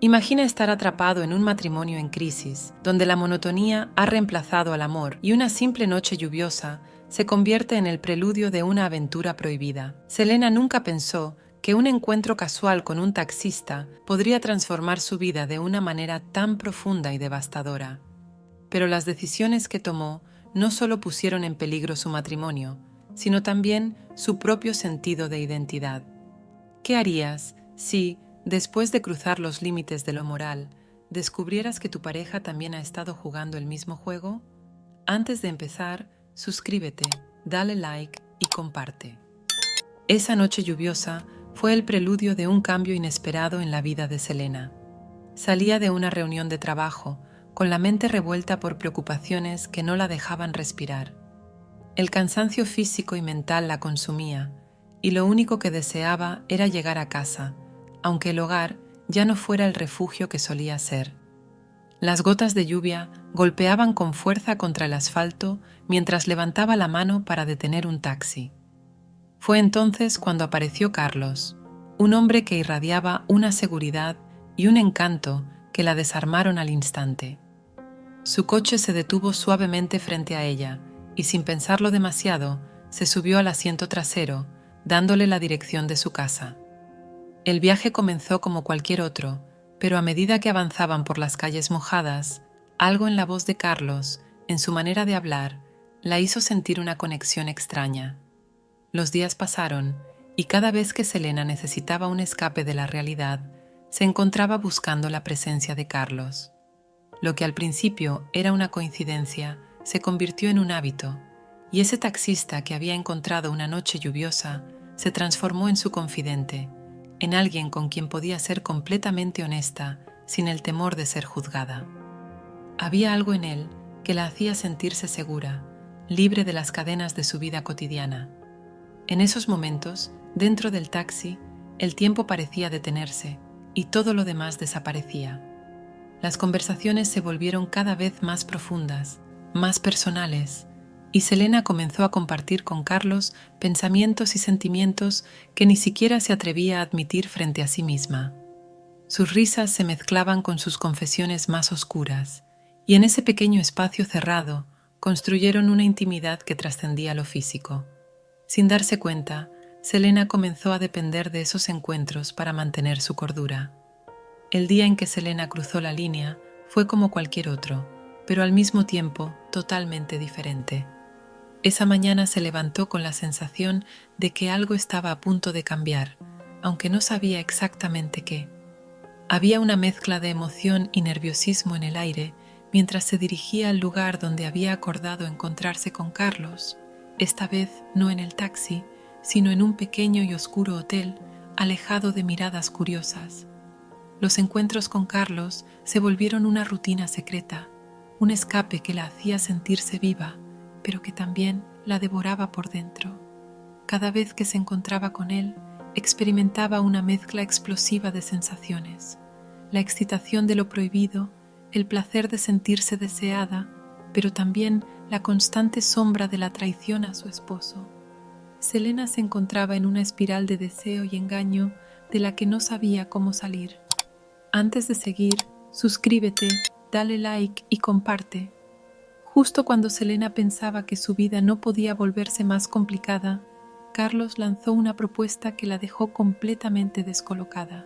Imagina estar atrapado en un matrimonio en crisis, donde la monotonía ha reemplazado al amor y una simple noche lluviosa se convierte en el preludio de una aventura prohibida. Selena nunca pensó que un encuentro casual con un taxista podría transformar su vida de una manera tan profunda y devastadora. Pero las decisiones que tomó no solo pusieron en peligro su matrimonio, sino también su propio sentido de identidad. ¿Qué harías si, después de cruzar los límites de lo moral, descubrieras que tu pareja también ha estado jugando el mismo juego? Antes de empezar, suscríbete, dale like y comparte. Esa noche lluviosa fue el preludio de un cambio inesperado en la vida de Selena. Salía de una reunión de trabajo, con la mente revuelta por preocupaciones que no la dejaban respirar. El cansancio físico y mental la consumía, y lo único que deseaba era llegar a casa, aunque el hogar ya no fuera el refugio que solía ser. Las gotas de lluvia golpeaban con fuerza contra el asfalto mientras levantaba la mano para detener un taxi. Fue entonces cuando apareció Carlos, un hombre que irradiaba una seguridad y un encanto que la desarmaron al instante. Su coche se detuvo suavemente frente a ella y, sin pensarlo demasiado, se subió al asiento trasero, dándole la dirección de su casa. El viaje comenzó como cualquier otro, pero a medida que avanzaban por las calles mojadas, algo en la voz de Carlos, en su manera de hablar, la hizo sentir una conexión extraña. Los días pasaron y cada vez que Selena necesitaba un escape de la realidad, se encontraba buscando la presencia de Carlos. Lo que al principio era una coincidencia se convirtió en un hábito, y ese taxista que había encontrado una noche lluviosa se transformó en su confidente, en alguien con quien podía ser completamente honesta sin el temor de ser juzgada. Había algo en él que la hacía sentirse segura, libre de las cadenas de su vida cotidiana. En esos momentos, dentro del taxi, el tiempo parecía detenerse y todo lo demás desaparecía. Las conversaciones se volvieron cada vez más profundas, más personales, y Selena comenzó a compartir con Carlos pensamientos y sentimientos que ni siquiera se atrevía a admitir frente a sí misma. Sus risas se mezclaban con sus confesiones más oscuras, y en ese pequeño espacio cerrado construyeron una intimidad que trascendía lo físico. Sin darse cuenta, Selena comenzó a depender de esos encuentros para mantener su cordura. El día en que Selena cruzó la línea fue como cualquier otro, pero al mismo tiempo totalmente diferente. Esa mañana se levantó con la sensación de que algo estaba a punto de cambiar, aunque no sabía exactamente qué. Había una mezcla de emoción y nerviosismo en el aire mientras se dirigía al lugar donde había acordado encontrarse con Carlos, esta vez no en el taxi, sino en un pequeño y oscuro hotel, alejado de miradas curiosas. Los encuentros con Carlos se volvieron una rutina secreta, un escape que la hacía sentirse viva, pero que también la devoraba por dentro. Cada vez que se encontraba con él, experimentaba una mezcla explosiva de sensaciones: la excitación de lo prohibido, el placer de sentirse deseada, pero también la constante sombra de la traición a su esposo. Selena se encontraba en una espiral de deseo y engaño de la que no sabía cómo salir. Antes de seguir, suscríbete, dale like y comparte. Justo cuando Selena pensaba que su vida no podía volverse más complicada, Carlos lanzó una propuesta que la dejó completamente descolocada.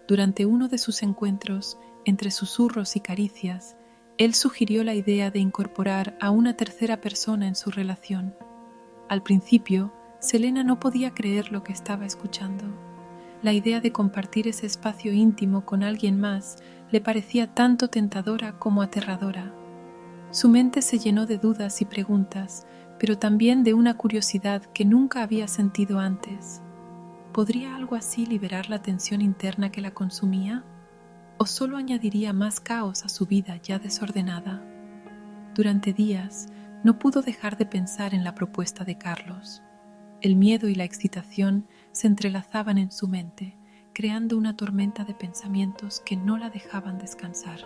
Durante uno de sus encuentros, entre susurros y caricias, él sugirió la idea de incorporar a una tercera persona en su relación. Al principio, Selena no podía creer lo que estaba escuchando. La idea de compartir ese espacio íntimo con alguien más le parecía tanto tentadora como aterradora. Su mente se llenó de dudas y preguntas, pero también de una curiosidad que nunca había sentido antes. ¿Podría algo así liberar la tensión interna que la consumía? ¿O solo añadiría más caos a su vida ya desordenada? Durante días, no pudo dejar de pensar en la propuesta de Carlos. El miedo y la excitación se entrelazaban en su mente, creando una tormenta de pensamientos que no la dejaban descansar.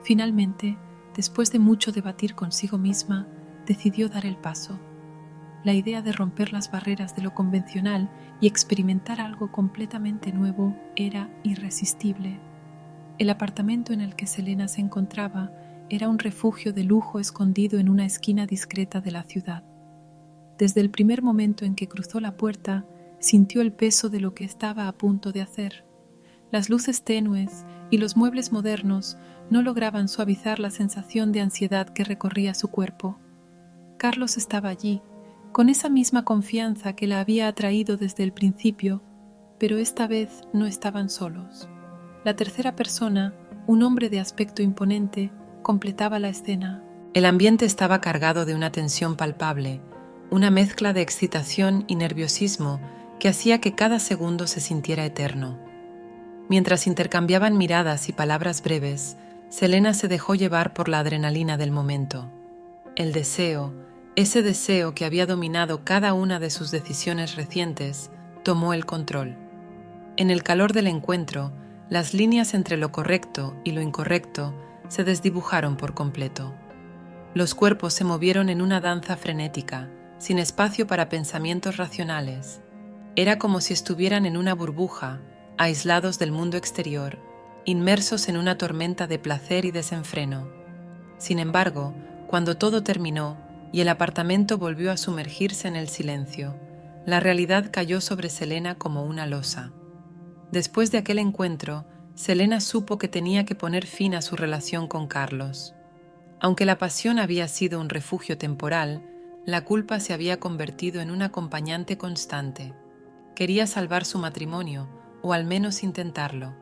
Finalmente, después de mucho debatir consigo misma, decidió dar el paso. La idea de romper las barreras de lo convencional y experimentar algo completamente nuevo era irresistible. El apartamento en el que Selena se encontraba era un refugio de lujo escondido en una esquina discreta de la ciudad. Desde el primer momento en que cruzó la puerta, sintió el peso de lo que estaba a punto de hacer. Las luces tenues y los muebles modernos no lograban suavizar la sensación de ansiedad que recorría su cuerpo. Carlos estaba allí, con esa misma confianza que la había atraído desde el principio, pero esta vez no estaban solos. La tercera persona, un hombre de aspecto imponente, completaba la escena. El ambiente estaba cargado de una tensión palpable, una mezcla de excitación y nerviosismo que hacía que cada segundo se sintiera eterno. Mientras intercambiaban miradas y palabras breves, Selena se dejó llevar por la adrenalina del momento. El deseo, ese deseo que había dominado cada una de sus decisiones recientes, tomó el control. En el calor del encuentro, las líneas entre lo correcto y lo incorrecto se desdibujaron por completo. Los cuerpos se movieron en una danza frenética, sin espacio para pensamientos racionales. Era como si estuvieran en una burbuja, aislados del mundo exterior, inmersos en una tormenta de placer y desenfreno. Sin embargo, cuando todo terminó y el apartamento volvió a sumergirse en el silencio, la realidad cayó sobre Selena como una losa. Después de aquel encuentro, Selena supo que tenía que poner fin a su relación con Carlos. Aunque la pasión había sido un refugio temporal, la culpa se había convertido en un acompañante constante. Quería salvar su matrimonio, o al menos intentarlo.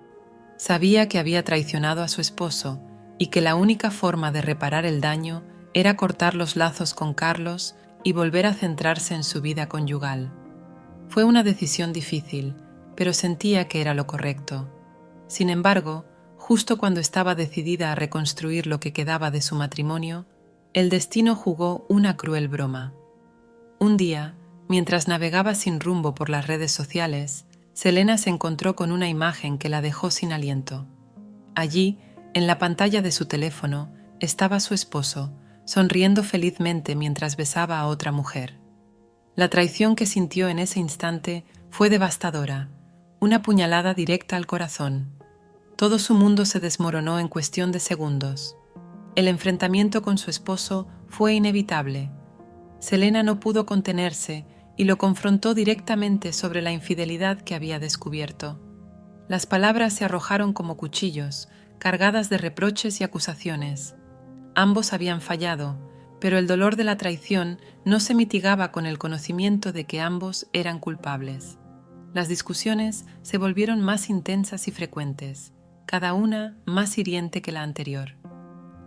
Sabía que había traicionado a su esposo y que la única forma de reparar el daño era cortar los lazos con Carlos y volver a centrarse en su vida conyugal. Fue una decisión difícil, pero sentía que era lo correcto. Sin embargo, justo cuando estaba decidida a reconstruir lo que quedaba de su matrimonio, el destino jugó una cruel broma. Un día, mientras navegaba sin rumbo por las redes sociales, Selena se encontró con una imagen que la dejó sin aliento. Allí, en la pantalla de su teléfono, estaba su esposo, sonriendo felizmente mientras besaba a otra mujer. La traición que sintió en ese instante fue devastadora, una puñalada directa al corazón. Todo su mundo se desmoronó en cuestión de segundos. El enfrentamiento con su esposo fue inevitable. Selena no pudo contenerse y lo confrontó directamente sobre la infidelidad que había descubierto. Las palabras se arrojaron como cuchillos, cargadas de reproches y acusaciones. Ambos habían fallado, pero el dolor de la traición no se mitigaba con el conocimiento de que ambos eran culpables. Las discusiones se volvieron más intensas y frecuentes, cada una más hiriente que la anterior.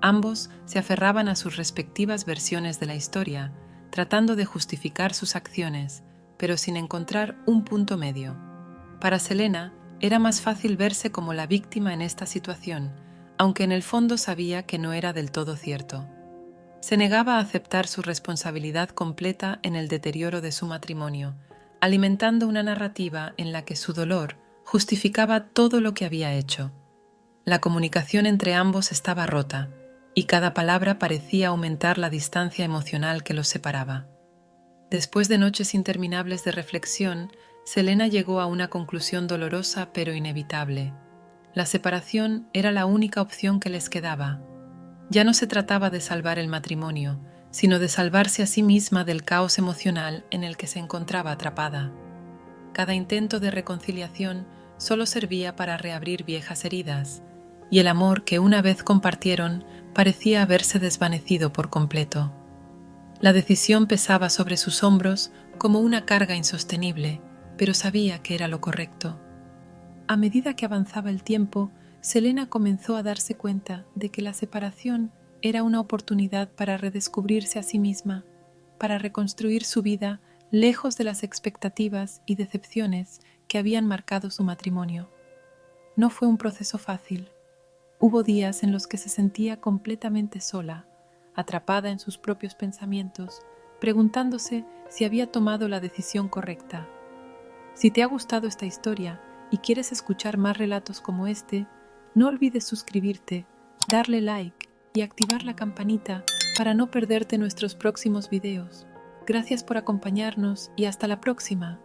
Ambos se aferraban a sus respectivas versiones de la historia, tratando de justificar sus acciones, pero sin encontrar un punto medio. Para Selena, era más fácil verse como la víctima en esta situación, aunque en el fondo sabía que no era del todo cierto. Se negaba a aceptar su responsabilidad completa en el deterioro de su matrimonio, alimentando una narrativa en la que su dolor justificaba todo lo que había hecho. La comunicación entre ambos estaba rota, y cada palabra parecía aumentar la distancia emocional que los separaba. Después de noches interminables de reflexión, Selena llegó a una conclusión dolorosa pero inevitable. La separación era la única opción que les quedaba. Ya no se trataba de salvar el matrimonio, sino de salvarse a sí misma del caos emocional en el que se encontraba atrapada. Cada intento de reconciliación solo servía para reabrir viejas heridas, y el amor que una vez compartieron parecía haberse desvanecido por completo. La decisión pesaba sobre sus hombros como una carga insostenible, pero sabía que era lo correcto. A medida que avanzaba el tiempo, Selena comenzó a darse cuenta de que la separación era una oportunidad para redescubrirse a sí misma, para reconstruir su vida lejos de las expectativas y decepciones que habían marcado su matrimonio. No fue un proceso fácil. Hubo días en los que se sentía completamente sola, atrapada en sus propios pensamientos, preguntándose si había tomado la decisión correcta. Si te ha gustado esta historia y quieres escuchar más relatos como este, no olvides suscribirte, darle like y activar la campanita para no perderte nuestros próximos videos. Gracias por acompañarnos y hasta la próxima.